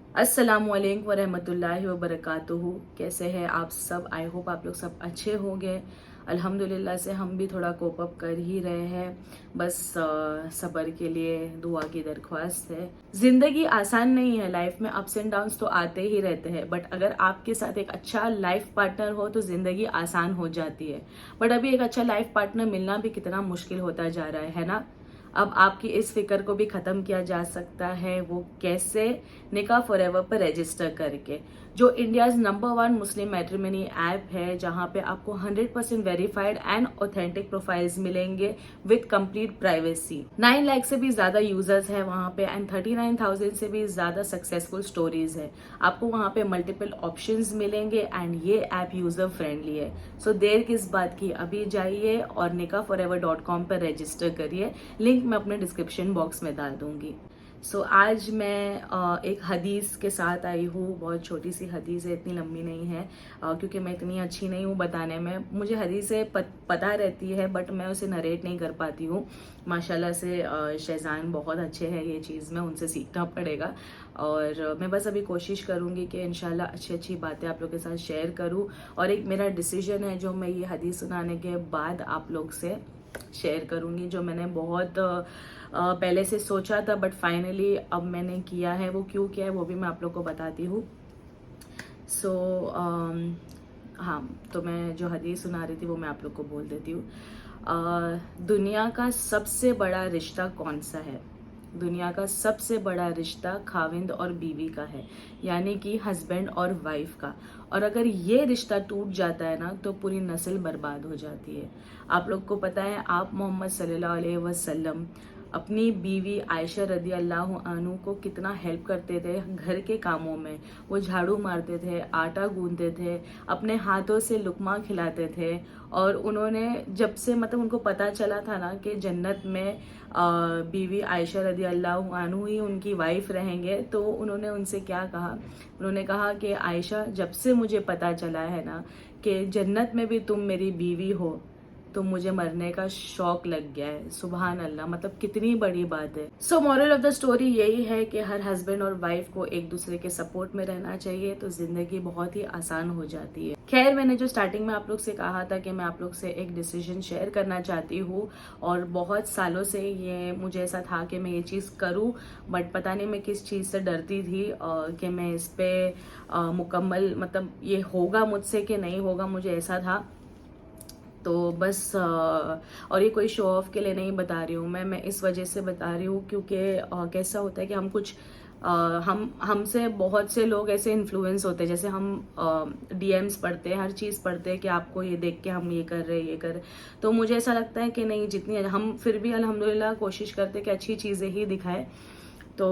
अस्सलामुअलैकुम वरहमतुल्लाहि वबरकातुहू। कैसे हैं आप सब? आई होप आप लोग सब अच्छे होंगे। अल्हम्दुलिल्लाह से हम भी थोड़ा कोप अप कर ही रहे हैं। बस सब्र के लिए दुआ की दरख्वास्त है। जिंदगी आसान नहीं है, लाइफ में अप्स एंड डाउन्स तो आते ही रहते हैं, बट अगर आपके साथ एक अच्छा लाइफ पार्टनर हो तो जिंदगी आसान हो जाती है। बट अभी एक अच्छा लाइफ पार्टनर मिलना भी कितना मुश्किल होता जा रहा है ना। अब आपकी इस फिक्र को भी खत्म किया जा सकता है। वो कैसे? निकाह फॉरएवर पर रजिस्टर करके, जो इंडियाज नंबर 1 मुस्लिम मैट्रिमनी ऐप है, जहां पे आपको 100% वेरीफाइड एंड ऑथेंटिक प्रोफाइल्स मिलेंगे विद कंप्लीट प्राइवेसी। 9 लाख से भी ज्यादा यूजर्स है वहां पे एंड 39,000 से भी ज्यादा सक्सेसफुल स्टोरीज है। आपको वहां पे मल्टीपल ऑप्शंस मिलेंगे एंड ये ऐप यूजर फ्रेंडली है। सो देर किस बात की, अभी जाइए और nikahforever.com पर रजिस्टर करिए। लिंक मैं अपने डिस्क्रिप्शन बॉक्स में डाल दूंगी। आज मैं एक हदीस के साथ आई हूँ। बहुत छोटी सी हदीस है, इतनी लंबी नहीं है, क्योंकि मैं इतनी अच्छी नहीं हूँ बताने में। मुझे हदीसें पता रहती है बट मैं उसे नरेट नहीं कर पाती हूँ। माशाल्लाह से शहजान बहुत अच्छे हैं, ये चीज़ में उनसे सीखना पड़ेगा। और मैं बस अभी कोशिश करूँगी कि इंशाल्लाह अच्छी अच्छी बातें आप लोग के साथ शेयर करूँ। और एक मेरा डिसीजन है जो मैं ये हदीस सुनाने के बाद आप लोग से शेयर करूँगी, जो मैंने बहुत पहले से सोचा था बट फाइनली अब मैंने किया है। वो क्यों किया है वो भी मैं आप लोग को बताती हूँ। सो हाँ, तो मैं जो हदीस सुना रही थी वो मैं आप लोग को बोल देती हूँ। दुनिया का सबसे बड़ा रिश्ता कौन सा है? दुनिया का सबसे बड़ा रिश्ता खाविंद और बीवी का है, यानी कि हस्बैंड और वाइफ का। और अगर ये रिश्ता टूट जाता है ना तो पूरी नस्ल बर्बाद हो जाती है। आप लोग को पता है, आप मोहम्मद सल्लल्लाहु अलैहि वसल्लम अपनी बीवी आयशा रदी अल्लाह अन्हु को कितना हेल्प करते थे घर के कामों में। वो झाड़ू मारते थे, आटा गूंदते थे, अपने हाथों से लुकमा खिलाते थे। और उन्होंने जब से मतलब उनको पता चला था ना कि जन्नत में बीवी आयशा रदी अल्लाह अन्हु ही उनकी वाइफ रहेंगे, तो उन्होंने उनसे क्या कहा? उन्होंने कहा कि आयशा, जब से मुझे पता चला है ना कि जन्नत में भी तुम मेरी बीवी हो, तो मुझे मरने का शौक लग गया है। सुभान अल्लाह, मतलब कितनी बड़ी बात है। So moral of the story यही है कि हर हस्बैंड और वाइफ को एक दूसरे के सपोर्ट में रहना चाहिए, तो जिंदगी बहुत ही आसान हो जाती है। खैर, मैंने जो स्टार्टिंग में आप लोग से कहा था कि मैं आप लोग से एक डिसीजन शेयर करना चाहती हूँ, और बहुत सालों से ये मुझे ऐसा था कि मैं ये चीज़ करूँ, बट पता नहीं मैं किस चीज़ से डरती थी कि मैं इस पे मुकम्मल, मतलब ये होगा मुझसे कि नहीं होगा, मुझे ऐसा था। तो बस और ये कोई शो ऑफ के लिए नहीं बता रही हूँ मैं इस वजह से बता रही हूँ क्योंकि कैसा होता है कि हम कुछ हम हमसे बहुत से लोग ऐसे इन्फ्लुएंस होते हैं। जैसे हम डीएम्स पढ़ते हैं, हर चीज़ पढ़ते हैं कि आपको ये देख के हम ये कर रहे हैं, ये कर रहे। तो मुझे ऐसा लगता है कि नहीं, जितनी हम फिर भी अल्हम्दुलिल्लाह कोशिश करते हैं कि अच्छी चीज़ें ही दिखाएं। तो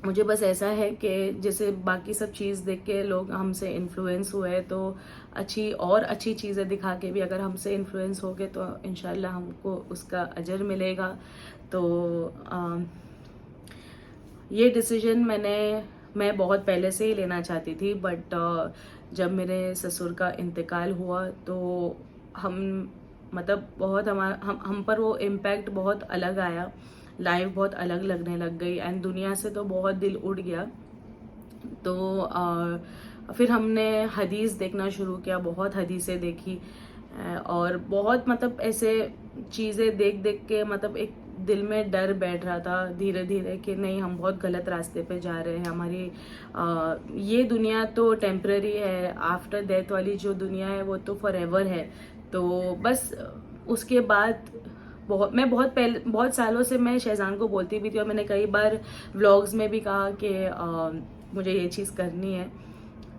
मुझे बस ऐसा है कि जैसे बाकी सब चीज़ देख के लोग हमसे इन्फ्लुएंस हुए, तो अच्छी और अच्छी चीज़ें दिखा के भी अगर हमसे इन्फ्लुएंस हो गए तो इंशाल्लाह हमको उसका अजर मिलेगा। तो ये डिसीजन मैं बहुत पहले से ही लेना चाहती थी, बट जब मेरे ससुर का इंतकाल हुआ तो हम मतलब बहुत हम पर वो इम्पैक्ट बहुत अलग आया। लाइफ बहुत अलग लगने लग गई एंड दुनिया से तो बहुत दिल उड़ गया। तो फिर हमने हदीस देखना शुरू किया, बहुत हदीसें देखी। और बहुत मतलब ऐसे चीज़ें देख देख के मतलब एक दिल में डर बैठ रहा था धीरे धीरे कि नहीं, हम बहुत गलत रास्ते पे जा रहे हैं। हमारी ये दुनिया तो टेम्पररी है, आफ्टर डेथ वाली जो दुनिया है वो तो फॉर एवर है। तो बस उसके बाद मैं बहुत सालों से मैं शहजान को बोलती भी थी, और मैंने कई बार व्लॉग्स में भी कहा कि मुझे ये चीज़ करनी है।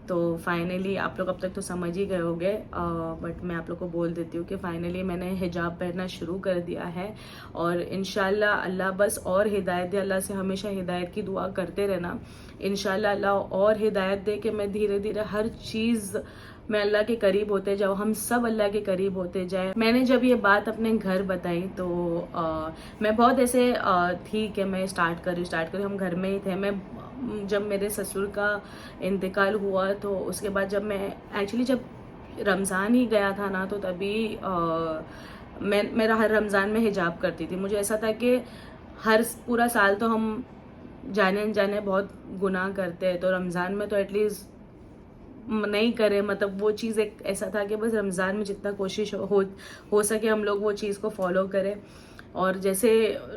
तो फाइनली आप लोग अब तक तो समझ ही गए होंगे, बट मैं आप लोग को बोल देती हूँ कि फाइनली मैंने हिजाब पहनना शुरू कर दिया है। और इंशाल्लाह अल्लाह बस और हिदायत दे। अल्लाह से हमेशा हिदायत की दुआ करते रहना। इंशाल्लाह अल्लाह और हिदायत दे कि मैं धीरे धीरे हर चीज़ मैं अल्लाह के करीब होते जाऊँ, हम सब अल्लाह के करीब होते जाए। मैंने जब ये बात अपने घर बताई तो मैं बहुत ऐसे थी कि मैं स्टार्ट करी। हम घर में ही थे। मैं जब मेरे ससुर का इंतकाल हुआ तो उसके बाद जब मैं एक्चुअली जब रमज़ान ही गया था ना, तो तभी मेरा हर रमज़ान में हिजाब करती थी। मुझे ऐसा था कि हर पूरा साल तो हम जाने अनजाने बहुत गुनाह करते हैं, तो रमज़ान में तो एटलीस्ट नहीं करे, मतलब वो चीज़ एक ऐसा था कि बस रमज़ान में जितना कोशिश हो सके हम लोग वो चीज़ को फॉलो करें। और जैसे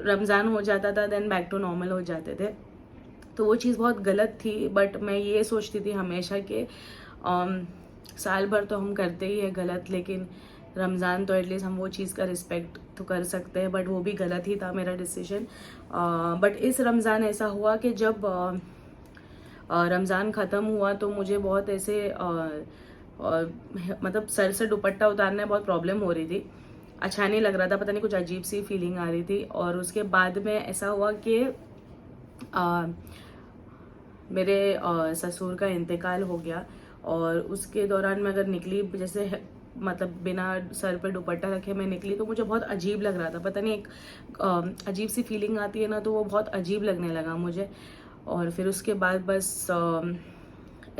रमज़ान हो जाता था देन बैक टू नॉर्मल हो जाते थे, तो वो चीज़ बहुत गलत थी। बट मैं ये सोचती थी हमेशा कि साल भर तो हम करते ही है गलत, लेकिन रमज़ान तो एटलीस्ट हम वो चीज़ का रिस्पेक्ट तो कर सकते हैं। बट वो भी गलत ही था मेरा डिसीजन। बट इस रमज़ान ऐसा हुआ कि जब रमज़ान ख़त्म हुआ तो मुझे बहुत ऐसे मतलब सर से दुपट्टा उतारने में बहुत प्रॉब्लम हो रही थी, अच्छा नहीं लग रहा था, पता नहीं कुछ अजीब सी फीलिंग आ रही थी। और उसके बाद में ऐसा हुआ कि मेरे ससुर का इंतकाल हो गया, और उसके दौरान मैं अगर निकली जैसे मतलब बिना सर पे दुपट्टा रखे मैं निकली तो मुझे बहुत अजीब लग रहा था, पता नहीं एक अजीब सी फीलिंग आती है ना, तो वो बहुत अजीब लगने लगा मुझे। और फिर उसके बाद बस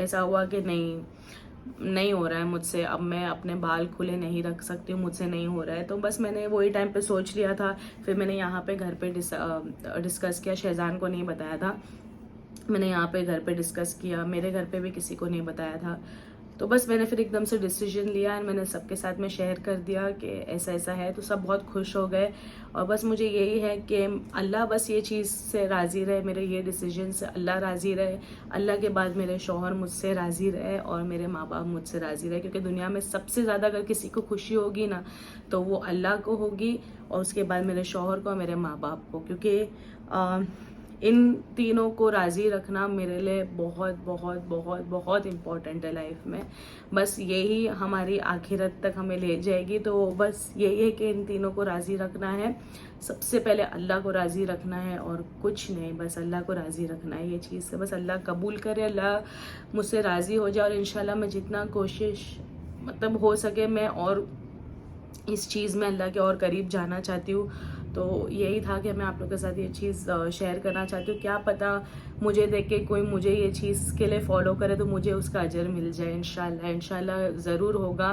ऐसा हुआ कि नहीं हो रहा है मुझसे, अब मैं अपने बाल खुले नहीं रख सकती हूँ, मुझसे नहीं हो रहा है। तो बस मैंने वही टाइम पे सोच लिया था। फिर मैंने यहाँ पे घर पे डिस्कस किया, शहजान को नहीं बताया था, मैंने यहाँ पे घर पे डिस्कस किया, मेरे घर पे भी किसी को नहीं बताया था। तो बस मैंने फिर एकदम से डिसीजन लिया एंड मैंने सबके साथ में शेयर कर दिया कि ऐसा ऐसा है, तो सब बहुत खुश हो गए। और बस मुझे यही है कि अल्लाह बस ये चीज़ से राज़ी रहे, मेरे ये डिसीजन से अल्लाह राज़ी रहे, अल्लाह के बाद मेरे शौहर मुझसे राज़ी रहे और मेरे माँ बाप मुझसे राज़ी रहे। क्योंकि दुनिया में सबसे ज़्यादा अगर किसी को खुशी होगी ना तो वो अल्लाह को होगी, और उसके बाद मेरे शौहर को और मेरे माँ बाप को। क्योंकि इन तीनों को राज़ी रखना मेरे लिए बहुत बहुत बहुत बहुत इम्पॉर्टेंट है लाइफ में। बस यही हमारी आखिरत तक हमें ले जाएगी। तो बस यही है कि इन तीनों को राज़ी रखना है, सबसे पहले अल्लाह को राज़ी रखना है और कुछ नहीं, बस अल्लाह को राज़ी रखना है। ये चीज़ से बस अल्लाह कबूल करे, अल्लाह मुझसे राज़ी हो जाए, और इंशाल्लाह मैं जितना कोशिश मतलब हो सके मैं और इस चीज़ में अल्लाह के और करीब जाना चाहती हूँ। तो यही था कि मैं आप लोगों के साथ ये चीज़ शेयर करना चाहती हूँ। क्या पता मुझे देख के कोई मुझे ये चीज़ के लिए फॉलो करे तो मुझे उसका अजर मिल जाए। इंशाल्लाह इंशाल्लाह ज़रूर होगा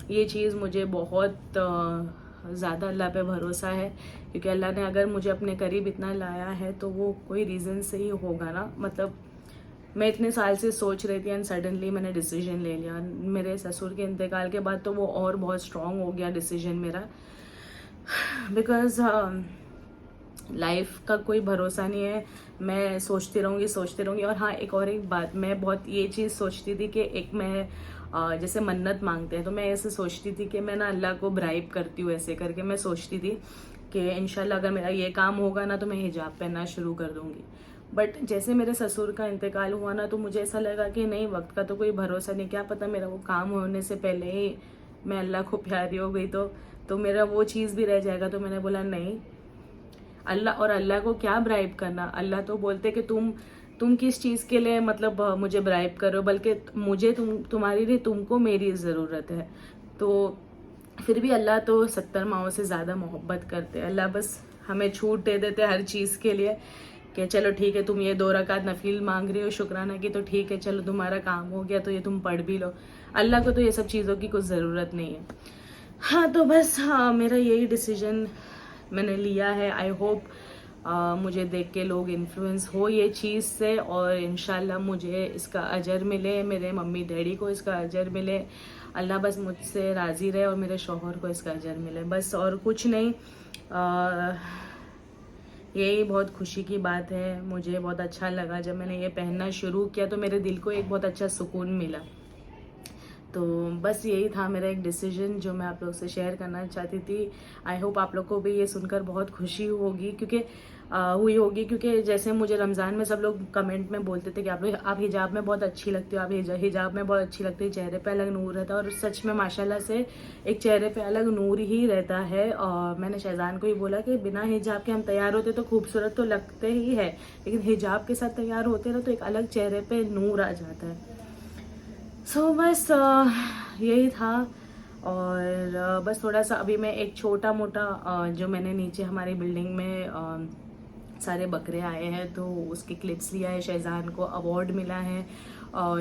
ये चीज़। मुझे बहुत ज़्यादा अल्लाह पे भरोसा है, क्योंकि अल्लाह ने अगर मुझे अपने करीब इतना लाया है तो वो कोई रीज़न से ही होगा ना। मतलब मैं इतने साल से सोच रही थी एंड सडनली मैंने डिसीजन ले लिया। मेरे ससुर के इंतकाल के बाद तो वो और बहुत स्ट्रांग हो गया डिसीजन मेरा, बिकॉज लाइफ का कोई भरोसा नहीं है। मैं सोचती रहूँगी। और हाँ, एक बात, मैं बहुत ये चीज़ सोचती थी कि एक मैं जैसे मन्नत मांगते हैं तो मैं ऐसे सोचती थी कि मैं ना अल्लाह को ब्राइब करती हूँ, ऐसे करके मैं सोचती थी कि इंशाल्लाह अगर मेरा ये काम होगा ना तो मैं हिजाब पहनना शुरू कर दूँगी। बट जैसे मेरे ससुर का इंतकाल हुआ ना तो मुझे ऐसा लगा कि नहीं, वक्त का तो कोई भरोसा नहीं, क्या पता मेरा वो काम होने से पहले ही मैं अल्लाह को प्यारी हो गई तो मेरा वो चीज़ भी रह जाएगा। तो मैंने बोला नहीं, अल्लाह को क्या ब्राइब करना। अल्लाह तो बोलते कि तुम किस चीज़ के लिए मतलब मुझे ब्राइब करो, बल्कि मुझे तुम्हारे लिए तुमको मेरी ज़रूरत है। तो फिर भी अल्लाह तो 70 माओं से ज़्यादा मोहब्बत करते हैं। अल्लाह बस हमें छूट दे देते हर चीज़ के लिए कि चलो ठीक है, तुम ये 2 रकात नफिल मांग रही हो शुक्राना की, तो ठीक है, चलो तुम्हारा काम हो गया तो ये तुम पढ़ भी लो। अल्लाह को तो ये सब चीज़ों की कुछ ज़रूरत नहीं है। हाँ, तो बस हाँ, मेरा यही डिसीजन मैंने लिया है। आई होप मुझे देख के लोग इन्फ्लुएंस हो ये चीज़ से, और इंशाल्लाह मुझे इसका अजर मिले, मेरे मम्मी डैडी को इसका अजर मिले। अल्लाह बस मुझसे राज़ी रहे और मेरे शौहर को इसका अजर मिले, बस और कुछ नहीं। यही बहुत खुशी की बात है। मुझे बहुत अच्छा लगा जब मैंने ये पहनना शुरू किया, तो मेरे दिल को एक बहुत अच्छा सुकून मिला। तो बस यही था मेरा एक डिसीजन जो मैं आप लोग से शेयर करना चाहती थी। आई होप आप लोग को भी ये सुनकर बहुत खुशी होगी, हुई होगी, क्योंकि जैसे मुझे रमज़ान में सब लोग कमेंट में बोलते थे कि आप हिजाब में बहुत अच्छी लगती हो, आप हिजाब में बहुत अच्छी लगती है, चेहरे पे अलग नूर रहता है। और सच में माशाल्लाह से एक चेहरे पे अलग नूर ही रहता है। और मैंने शहजान को ही बोला कि बिना हिजाब के हम तैयार होते तो खूबसूरत तो लगते ही है, लेकिन हिजाब के साथ तैयार होते ना तो एक अलग चेहरे पे नूर आ जाता है। बस यही था। और बस थोड़ा सा अभी मैं एक छोटा मोटा जो मैंने नीचे हमारी बिल्डिंग में सारे बकरे आए हैं तो उसके क्लिप्स लिया है। शहजान को अवार्ड मिला है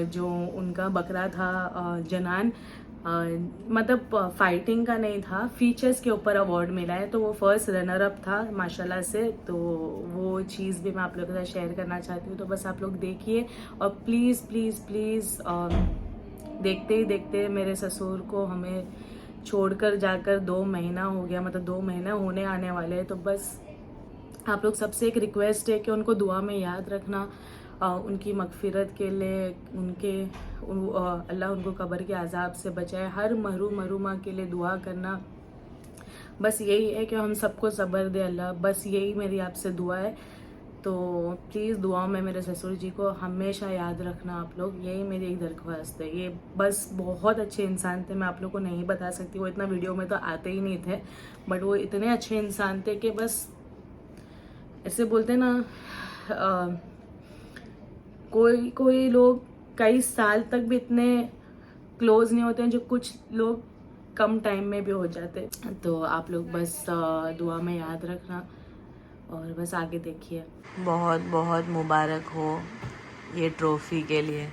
जो उनका बकरा था जनान, मतलब फाइटिंग का नहीं था, फीचर्स के ऊपर अवार्ड मिला है, तो वो फर्स्ट रनर अप था माशाल्लाह से। तो वो चीज़ भी मैं आप लोगों के साथ शेयर करना चाहती हूँ। तो बस आप लोग देखिए और प्लीज़ प्लीज़ प्लीज़ देखते ही देखते मेरे ससुर को हमें छोड़कर जाकर 2 महीना हो गया, मतलब 2 महीना होने आने वाले हैं। तो बस आप लोग सबसे एक रिक्वेस्ट है कि उनको दुआ में याद रखना, उनकी मगफिरत के लिए, अल्लाह उनको कब्र के अजाब से बचाए, हर महरूमा के लिए दुआ करना। बस यही है कि हम सबको सब्र दे अल्लाह, बस यही मेरी आपसे दुआ है। तो प्लीज़ दुआओं में मेरे ससुर जी को हमेशा याद रखना आप लोग, यही मेरी एक दरख्वास्त है। ये बस बहुत अच्छे इंसान थे, मैं आप लोग को नहीं बता सकती, वो इतना वीडियो में तो आते ही नहीं थे, बट वो इतने अच्छे इंसान थे कि बस ऐसे बोलते ना, कोई लोग कई साल तक भी इतने क्लोज नहीं होते हैं, जो कुछ लोग कम टाइम में भी हो जाते। तो आप लोग बस दुआ में याद रखना और बस आगे देखिए। बहुत बहुत मुबारक हो ये ट्रॉफी के लिए।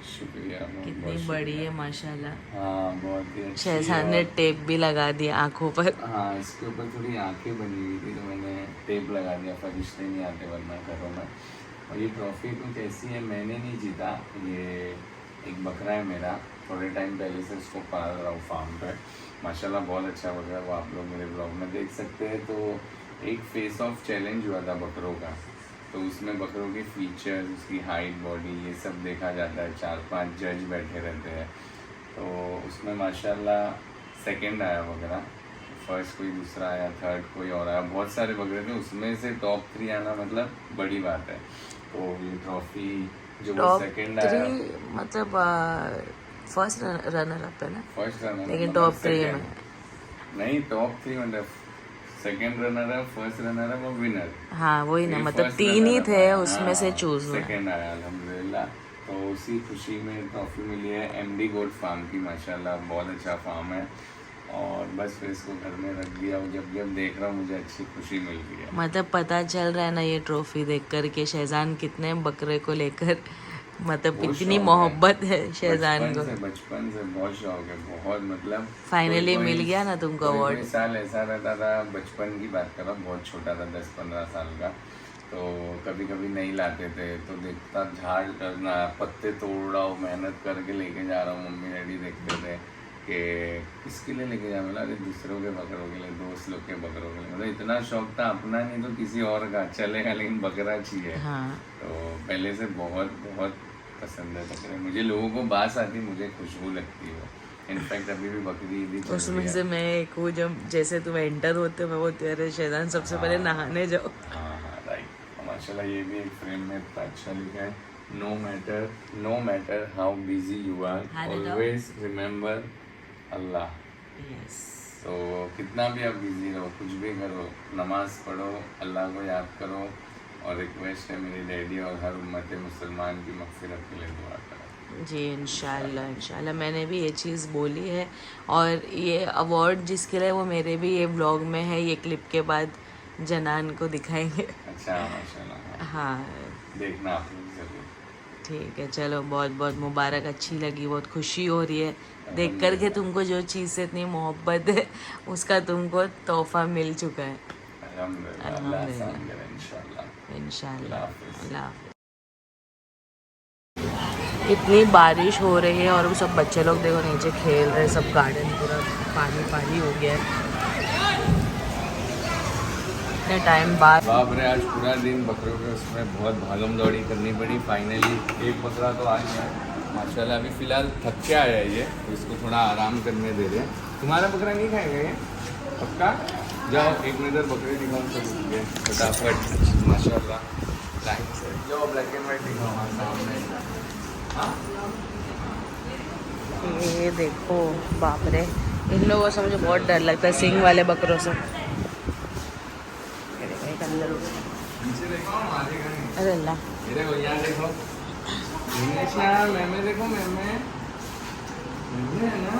शुक्रिया, कितनी बड़ी है माशाल्लाह। हाँ, बहुत ही अच्छी। शहजाद ने टेप भी लगा दिया आंखों पर। हाँ, इसके ऊपर थोड़ी आंखें बनी हुई थी तो मैंने टेप लगा दिया, फरिश्ते नहीं आते वरना घरों में। और ये ट्रॉफी कुछ ऐसी है, मैंने नहीं जीता, ये एक बकरा है मेरा, थोड़े टाइम पहले से उसको पाल रहा हूँ फार्म पर। माशाल्लाह बहुत अच्छा बकरा है, वो आप लोग मेरे ब्लॉग में देख सकते हैं। तो एक फेस ऑफ चैलेंज हुआ था बकरों का, तो उसमें बकरों के फीचर्स, उसकी हाइट, बॉडी, ये सब देखा जाता है। 4-5 जज बैठे रहते हैं, तो उसमें माशाल्लाह सेकंड आया बकरा, फर्स्ट कोई दूसरा आया, थर्ड कोई और आया, बहुत सारे बकरे थे, उसमें से टॉप 3 आना मतलब बड़ी बात है। तो ये ट्रॉफी जो वो सेकंड आया, मतलब फर्स्ट रनर अप है ना, फर्स्ट रनर, लेकिन टॉप 3 में नहीं, टॉप 3 मतलब सेकंड रनर है, फर्स्ट रनर है, वो विनर। हाँ वही ना, मतलब 3 ही थे, उसमें से चूज हुआ। सेकंड आया अल्हम्दुलिल्लाह। तो उसी खुशी में ट्रॉफी मिली है एमडी गोट फार्म की, माशाल्लाह बहुत अच्छा फार्म है। और बस फिर इसको घर में रख दिया, जब जब देख रहा हूँ मुझे अच्छी खुशी मिल रही है। मतलब पता चल रहा है ना ये ट्रॉफी देख कर के शहजान कितने बकरे को लेकर, मतलब कितनी मोहब्बत है शहजान को। बचपन से बहुत शौक है, बहुत, मतलब फाइनली मिल गया ना तुमको अवार्ड। कोई साल ऐसा रहता था, बचपन की बात कर रहा हूँ, बहुत छोटा था, 10-15 साल का, तो कभी कभी नहीं लाते थे, तो देखता झाड़ करना, पत्ते तोड़ रहा हूँ, मेहनत करके लेके जा रहा हूँ, मम्मी डैडी देखते थे कि किसके लिए लेके जा, मतलब अरे दूसरों के बकरों के लिए, दोस्त लोग के बकरों के लिए, मतलब इतना शौक था, अपना नहीं तो किसी और का चलेगा, लेकिन बकरा चाहिए। हाँ। तो पहले से बहुत बहुत पसंद है बकरे मुझे, लोगों को बास आती, मुझे खुशबू लगती है। इनफैक्ट अभी भी बकरी ईद चल रही है, उसमें से मैं एक हूँ, जब जैसे तुम एंटर होते हो मैं वो तेरे शहजान सबसे पहले नहाने जाओ। हाँ हाँ राइट, माशाल्लाह ये भी एक फ्रेम में अच्छा लिखा है, no matter how busy you are, always remember Allah. Yes. तो कितना भी आप बिजी रहो, कुछ भी करो, नमाज पढ़ो, अल्लाह को याद करो, और रिक्वेस्ट है मेरी डैडी और हर उम्मत मुसलमान की मग़फ़िरत के लिए दुआ करें। जी इंशाल्लाह मैंने भी ये चीज़ बोली है, और ये अवार्ड जिसके लिए वो मेरे भी ये व्लॉग में है, ये क्लिप के बाद जनान को दिखाएंगे। अच्छा माशाल्लाह। हाँ देखना आप लोग ज़रूर। ठीक है, चलो बहुत बहुत मुबारक, अच्छी लगी, बहुत खुशी हो रही है देख कर के तुमको, जो चीज़ से इतनी मोहब्बत है उसका तुमको तोहफा मिल चुका है। इंशाल्लाह। इतनी बारिश हो रही है और सब बच्चे लोग देखो नीचे खेल रहे हैं, सब गार्डन पूरा पानी हो गया है। इतने टाइम बाद बाप रे, आज पूरा दिन बकरों के उसमें बहुत भागम दौड़ी करनी पड़ी, फाइनली एक बकरा तो आ गया माशाल्लाह। अभी फ़िलहाल थक के आया है ये, इसको थोड़ा आराम करने दे रहे हैं। तुम्हारा बकरा नहीं खाएगा ये पक्का? जाओ एक मिनट बकरे दिखाऊँ सब फटाफट, माशाल्लाह लाइन से जो ब्लैक एंड वाइट दिखाओ हमारे सामने। हाँ ये देखो बाप रे, इन लोगों से मुझे बहुत डर लगता है, सींग वाले बकरों से। अरे अल्लाह, देखो यहाँ देखो, मैमे देखो, मैमे है ना,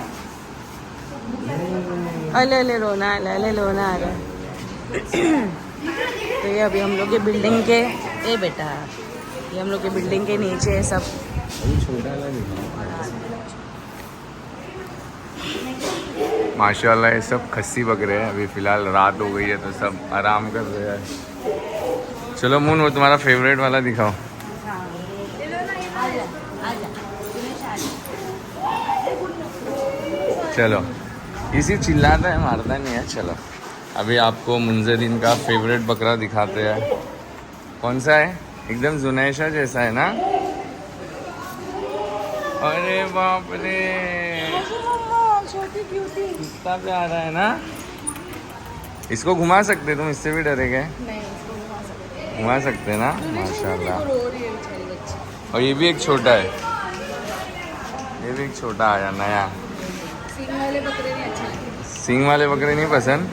अले रोना आ रहा। तो ये अभी हम लोग के बिल्डिंग के, ए बेटा ये हम लोग के बिल्डिंग के नीचे है सब। छोटा माशाल्लाह ये सब खस्सी बकरे हैं। अभी फ़िलहाल रात हो गई है तो सब आराम कर रहे हैं। चलो मून, वो तुम्हारा फेवरेट वाला दिखाओ। चलो, इसी चिल्लाता है, मारता नहीं है। चलो अभी आपको मुंजरीन का फेवरेट बकरा दिखाते हैं। कौन सा है? एकदम जुनैशा जैसा है ना? अरे बाप रे, कितना प्यारा है ना। इसको घुमा सकते, तुम इससे भी डरेगे? घुमा सकते ना, माशाल्लाह। और ये भी एक छोटा है, ये भी एक छोटा आया नया। सींग वाले बकरे नहीं अच्छे लगते। सींग वाले बकरे नहीं पसंद?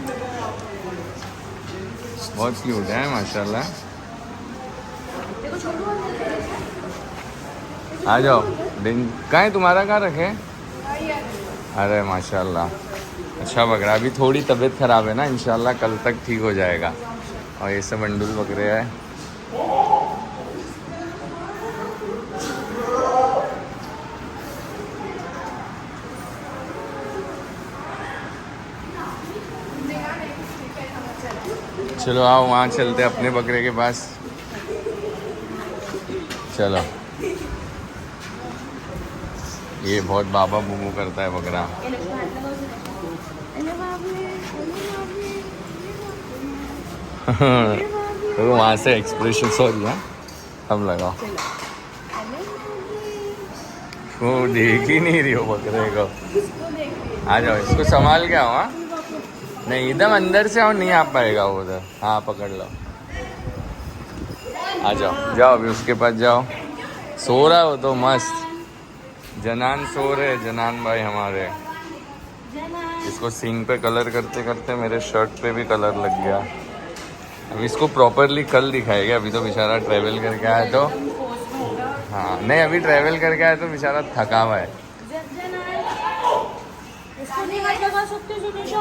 बहुत क्यूट है माशाल्लाह। आ जाओ। कहाँ है तुम्हारा? कहाँ रखे? अरे माशाल्लाह, अच्छा बकरा। अभी थोड़ी तबीयत ख़राब है ना, इंशाल्लाह कल तक ठीक हो जाएगा। और ये सब अंडुल बकरे हैं। चलो आओ, वहाँ चलते अपने बकरे के पास। चलो, ये बहुत बाबा बूमू करता है बकरा। तो वहाँ से एक्सप्रेशन, सॉरी हाँ, अब लगाओ। वो देख ही नहीं रही हो बकरे को। आ जाओ, इसको संभाल के आओ। हाँ नहीं, एकदम अंदर से आओ, नहीं आ पाएगा वो उधर। हाँ पकड़ लो, आ जाओ। जाओ अभी उसके पास जाओ। सो रहा हो तो मस्त। जनान सो रहे, जनान भाई हमारे। इसको सींग पे कलर करते करते मेरे शर्ट पे भी कलर लग गया। अब इसको प्रॉपरली कल दिखाएगा। अभी तो बेचारा ट्रैवल करके आया तो, हाँ नहीं, अभी ट्रैवल करके आया तो बेचारा थका हुआ है।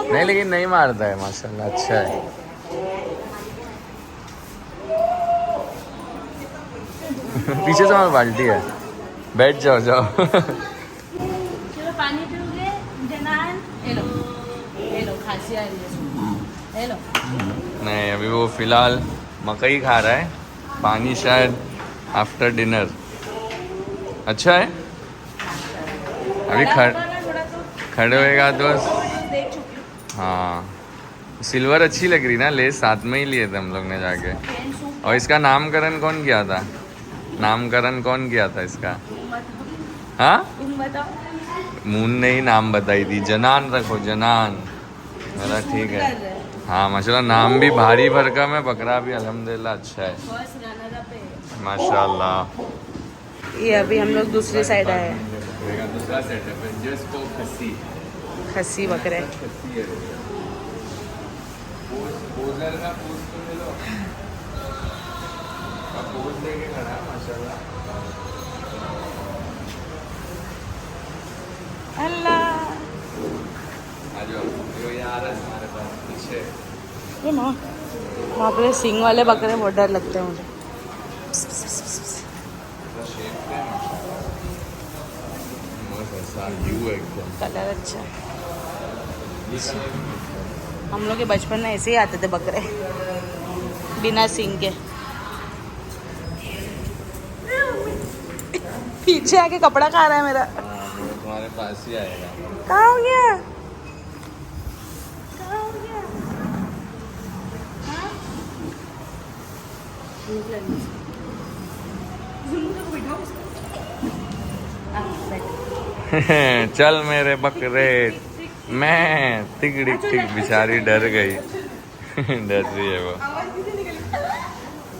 नहीं लेकिन नहीं मारता है माशाल्लाह, अच्छा है। पीछे से हमारी बाल्टी है, बैठ जाओ जाओ। चलो पानी पियोगे जनान? ये लो खांसी आ रही है, ये लो। नहीं, अभी वो फिलहाल मकई खा रहा है, पानी शायद आफ्टर डिनर। अच्छा है। अभी खड़े होएगा तो हाँ। सिल्वर अच्छी लग रही ना, लेस साथ में ही लिए थे हम लोग ने जाके। और इसका नामकरण कौन किया था? नामकरण कौन किया था इसका? हाँ, मून ने ही नाम बताई थी। जनान रखो, जनान। मेरा ठीक है। हाँ माशाल्लाह, नाम भी भारी भरकम है, बकरा भी अल्हम्दुलिल्लाह अच्छा है माशाल्लाह। ये अभी हम लोग दूसरी साइड आए हैं। दूसरा सेटअप है, जिसको खस्सी बकरे। पोजर का पोज तो ले लो। अब पोज लेके खड़ा है माशाल्लाह। अल्लाह, आ जाओ, ये आ रहा है हमारे पास पीछे। ये माँ, वहाँ पे सींग वाले बकरे बहुत डर लगते हैं मुझे। शेप है माशाल्लाह, मस्त ऐसा व्यू है एकदम। कलर अच्छा है। हम लोग के बचपन में ऐसे ही आते थे बकरे, बिना सींग के। पीछे आके कपड़ा खा रहा है मेरा। तुम्हारे पास ही आएगा। कहाँ हो गया? कहाँ हो गया? हाँ? चल मेरे बकरे, मैं टिक बेचारी डर गई। डर रही है वो।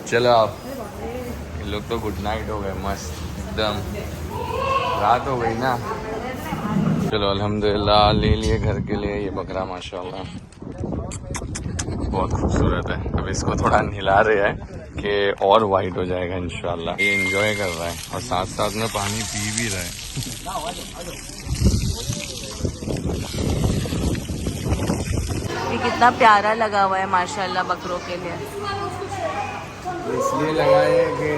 चलो आप, इन लोग तो गुड नाइट हो गए, मस्त एकदम, रात हो गई ना। चलो अल्हम्दुलिल्लाह ले लिए घर के लिए ये बकरा माशाल्लाह, बहुत खूबसूरत है। अब इसको थोड़ा नहला रहे हैं कि और वाइट हो जाएगा इंशाल्लाह। ये एंजॉय कर रहा है और साथ साथ में पानी पी भी रहा है। ये कितना प्यारा लगा हुआ है माशाल्लाह बकरों के लिए। इसलिए लगा है कि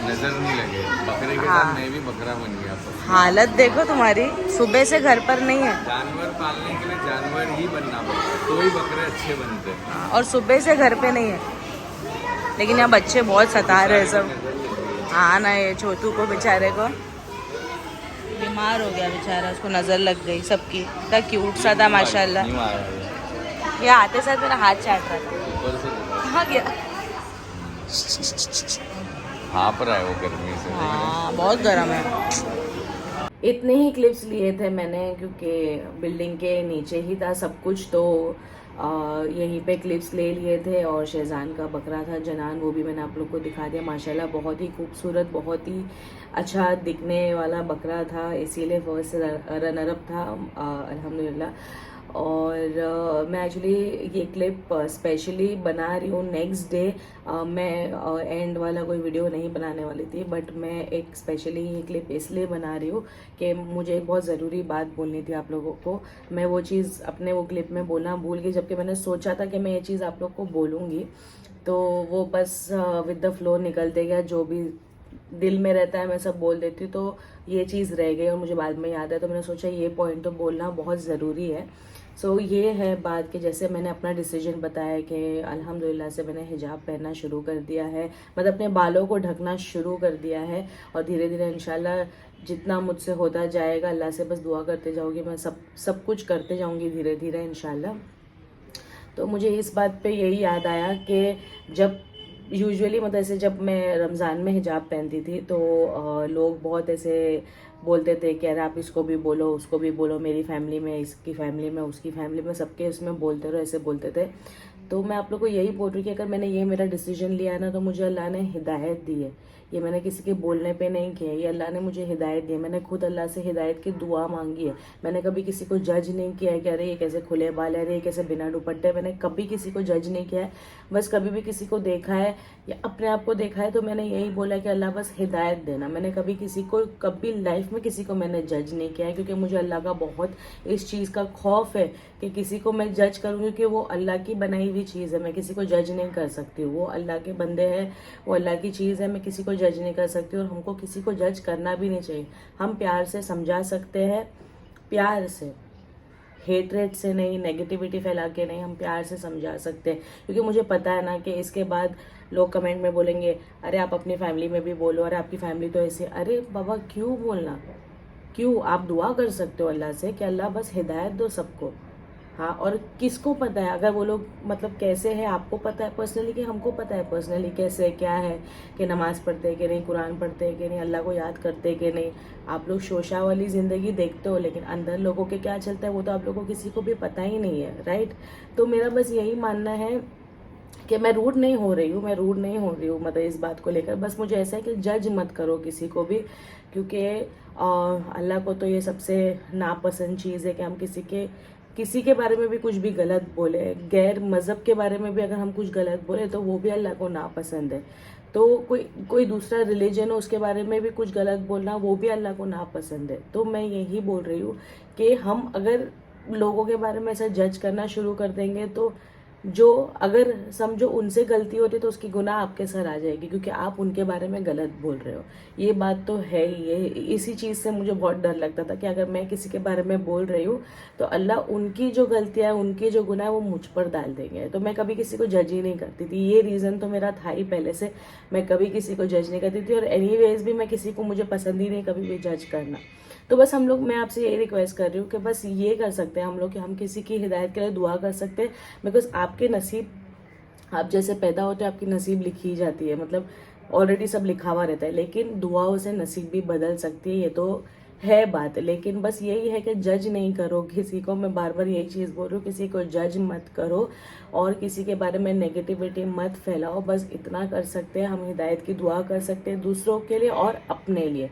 नज़र नहीं लगे, बकरे के हाँ। साथ मैं भी बकरा बन गया। हालत देखो तुम्हारी, सुबह से घर पर नहीं है। जानवर पालने के लिए जानवर ही बनना पड़ता है, तो ही बकरे अच्छे बनते हैं। हाँ, और सुबह से घर पे नहीं है। लेकिन यहाँ बच्चे बहुत सता रहे हैं सब। हाँ ना, ये छोटू को बेचारे को बीमार हो गया बेचारा, उसको नजर लग गई सबकी। इतना क्यूट सा था माशाल्लाह। नहीं मारा है। ये आते साथ मेरा हाथ चाट रहा था। ऊपर से कहाँ गया? हाँप रहा है वो गर्मी से। हाँ बहुत गर्म है। इतने ही क्लिप्स लिए थे मैंने क्योंकि बिल्डिंग के नीचे ही था सब कुछ, तो यहीं पे क्लिप्स ले लिए थे। और शहजान का बकरा था जनान, वो भी मैंने आप लोग को दिखा दिया। माशाल्लाह बहुत ही खूबसूरत, बहुत ही अच्छा दिखने वाला बकरा था, इसीलिए फर्स्ट रनर अप था अल्हम्दुलिल्लाह। और मैं एक्चुअली ये क्लिप स्पेशली बना रही हूँ नेक्स्ट डे। मैं एंड वाला कोई वीडियो नहीं बनाने वाली थी, बट मैं एक स्पेशली ये क्लिप इसलिए बना रही हूँ कि मुझे बहुत ज़रूरी बात बोलनी थी आप लोगों को। मैं वो चीज़ अपने वो क्लिप में बोलना भूल गई, जबकि मैंने सोचा था कि मैं ये चीज़ आप लोग को बोलूँगी, तो वो बस विद द फ्लो निकलते गया। जो भी दिल में रहता है मैं सब बोल देती हूँ, तो ये चीज़ रह गई और मुझे बाद में याद है, तो मैंने सोचा ये पॉइंट तो बोलना बहुत ज़रूरी है। सो ये है बात कि जैसे मैंने अपना डिसीजन बताया कि अल्हम्दुलिल्लाह से मैंने हिजाब पहनना शुरू कर दिया है, मतलब अपने बालों को ढकना शुरू कर दिया है। और धीरे धीरे इंशाल्लाह जितना मुझसे होता जाएगा, अल्लाह से बस दुआ करते जाऊँगी, मैं सब कुछ करते जाऊँगी धीरे धीरे इंशाल्लाह। तो मुझे इस बात पे यही याद आया कि जब यूजुअली मतलब ऐसे जब मैं रमज़ान में हिजाब पहनती थी तो लोग बहुत ऐसे बोलते थे कि अरे आप इसको भी बोलो, उसको भी बोलो, मेरी फैमिली में, इसकी फैमिली में, उसकी फैमिली में, सबके उसमें बोलते रहो, ऐसे बोलते थे। तो मैं आप लोग को यही बोल रही हूँ कि अगर मैंने ये मेरा डिसीजन लिया है ना, तो मुझे अल्लाह ने हिदायत दी है। ये मैंने किसी के बोलने पे नहीं किया, ये अल्लाह ने मुझे हिदायत दी है। मैंने खुद अल्लाह से हिदायत की दुआ मांगी है। मैंने कभी किसी को जज नहीं किया है कि अरे ये कैसे खुले बाल है, अरे ये कैसे बिना दुपट्टे। मैंने कभी किसी को जज नहीं किया है। बस कभी भी किसी को देखा है या अपने आप को देखा है तो मैंने यही बोला कि अल्लाह बस हिदायत देना। मैंने कभी किसी को, कभी लाइफ में किसी को मैंने जज नहीं किया है, क्योंकि मुझे अल्लाह का बहुत इस चीज़ का खौफ है कि किसी को मैं जज करूँगी, कि वो अल्लाह की बनाई हुई चीज़ है। मैं किसी को जज नहीं कर सकती, वो अल्लाह के बंदे हैं, वो अल्लाह की चीज़ है, मैं किसी को जज नहीं कर सकती और हमको किसी को जज करना भी नहीं चाहिए। हम प्यार से समझा सकते हैं, प्यार से, हेटरेट से नहीं, नेगेटिविटी फैला के नहीं, हम प्यार से समझा सकते हैं। क्योंकि मुझे पता है ना कि इसके बाद लोग कमेंट में बोलेंगे अरे आप अपनी फैमिली में भी बोलो, अरे आपकी फैमिली तो ऐसे। अरे बाबा क्यों बोलना, क्यों? आप दुआ कर सकते हो अल्लाह से कि अल्लाह बस हिदायत दो सबको। हाँ, और किसको पता है अगर वो लोग मतलब कैसे है, आपको पता है पर्सनली, कि हमको पता है पर्सनली कैसे क्या है, कि नमाज़ पढ़ते हैं कि नहीं, कुरान पढ़ते हैं कि नहीं, अल्लाह को याद करते हैं कि नहीं। आप लोग शोशा वाली ज़िंदगी देखते हो, लेकिन अंदर लोगों के क्या चलता है वो तो आप लोगों को किसी को भी पता ही नहीं है, राइट। तो मेरा बस यही मानना है कि मैं रूड नहीं हो रही हूँ, मतलब इस बात को लेकर। बस मुझे ऐसा है कि जज मत करो किसी को भी, क्योंकि अल्लाह को तो ये सबसे नापसंद चीज़ है कि हम किसी के बारे में भी कुछ भी गलत बोले। गैर मज़हब के बारे में भी अगर हम कुछ गलत बोले तो वो भी अल्लाह को नापसंद है। तो कोई दूसरा रिलीजन हो उसके बारे में भी कुछ गलत बोलना, वो भी अल्लाह को नापसंद है। तो मैं यही बोल रही हूँ कि हम अगर लोगों के बारे में ऐसा जज करना शुरू कर देंगे तो जो अगर समझो उनसे गलती होती तो उसकी गुनाह आपके सर आ जाएगी, क्योंकि आप उनके बारे में गलत बोल रहे हो। ये बात तो है ही। ये इसी चीज़ से मुझे बहुत डर लगता था कि अगर मैं किसी के बारे में बोल रही हूँ तो अल्लाह उनकी जो गलतियाँ, उनकी जो गुनाह है वो मुझ पर डाल देंगे। तो मैं कभी किसी को जज ही नहीं करती थी। ये रीज़न तो मेरा था ही पहले से, मैं कभी किसी को जज नहीं करती थी। और एनीवेज भी मैं किसी को, मुझे पसंद ही नहीं कभी भी जज करना। तो बस हम लोग, मैं आपसे यही रिक्वेस्ट कर रही हूँ कि बस ये कर सकते हैं हम लोग कि हम किसी की हिदायत के लिए दुआ कर सकते हैं। बिकॉज आपके नसीब, आप जैसे पैदा होते हैं आपकी नसीब लिखी जाती है, मतलब ऑलरेडी सब लिखा हुआ रहता है, लेकिन दुआओं से नसीब भी बदल सकती है, ये तो है बात। लेकिन बस यही है कि जज नहीं करो किसी को। मैं बार बार यही चीज़ बोल रही हूँ, किसी को जज मत करो और किसी के बारे में नेगेटिविटी मत फैलाओ। बस इतना कर सकते हैं हम, हिदायत की दुआ कर सकते हैं दूसरों के लिए और अपने लिए।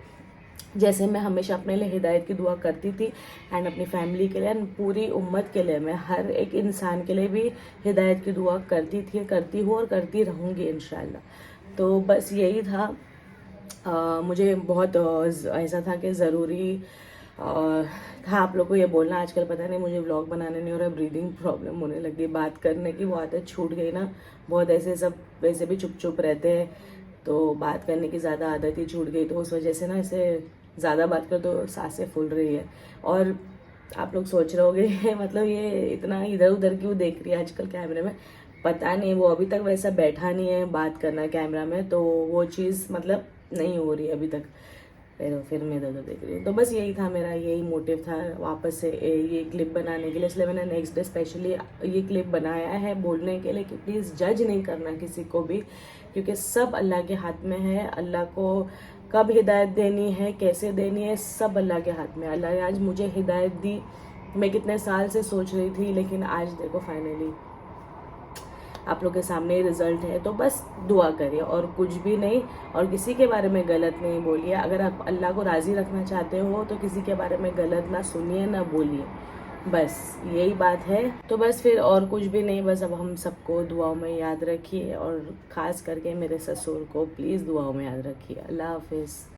जैसे मैं हमेशा अपने लिए हिदायत की दुआ करती थी एंड अपनी फैमिली के लिए एंड पूरी उम्मत के लिए, मैं हर एक इंसान के लिए भी हिदायत की दुआ करती थी, करती हूँ और करती रहूँगी इंशाल्लाह। तो बस यही था। मुझे बहुत ऐसा था कि ज़रूरी था आप लोग को ये बोलना। आजकल पता नहीं मुझे व्लॉग बनाने नहीं हो रहा, ब्रीदिंग प्रॉब्लम होने लगी, बात करने की वो आदत छूट गई ना। बहुत ऐसे सब वैसे भी चुप चुप रहते हैं, तो बात करने की ज़्यादा आदत ही छूट गई, तो उस वजह से ना इसे ज़्यादा बात कर तो सांसें फूल रही है। और आप लोग सोच रहे होगे मतलब ये इतना इधर उधर क्यों देख रही है आजकल कैमरे में, पता नहीं, वो अभी तक वैसा बैठा नहीं है बात करना कैमरा में, तो वो चीज़ मतलब नहीं हो रही अभी तक। फिर मैं इधर उधर देख रही हूँ। तो बस यही था मेरा, यही मोटिव था वापस से ये क्लिप बनाने के लिए, इसलिए मैंने नेक्स्ट डे स्पेशली ये क्लिप बनाया है बोलने के लिए कि प्लीज़ जज नहीं करना किसी को भी, क्योंकि सब अल्लाह के हाथ में है। अल्लाह को कब हिदायत देनी है, कैसे देनी है, सब अल्लाह के हाथ में। अल्लाह ने आज मुझे हिदायत दी, मैं कितने साल से सोच रही थी, लेकिन आज देखो फाइनली आप लोग के सामने रिजल्ट है। तो बस दुआ करिए और कुछ भी नहीं, और किसी के बारे में गलत नहीं बोलिए। अगर आप अल्लाह को राज़ी रखना चाहते हो तो किसी के बारे में गलत ना सुनिए ना बोलिए, बस यही बात है। तो बस फिर और कुछ भी नहीं, बस अब हम सबको दुआओं में याद रखिए, और ख़ास करके मेरे ससुर को प्लीज़ दुआओं में याद रखिए। अल्लाह हाफिज़।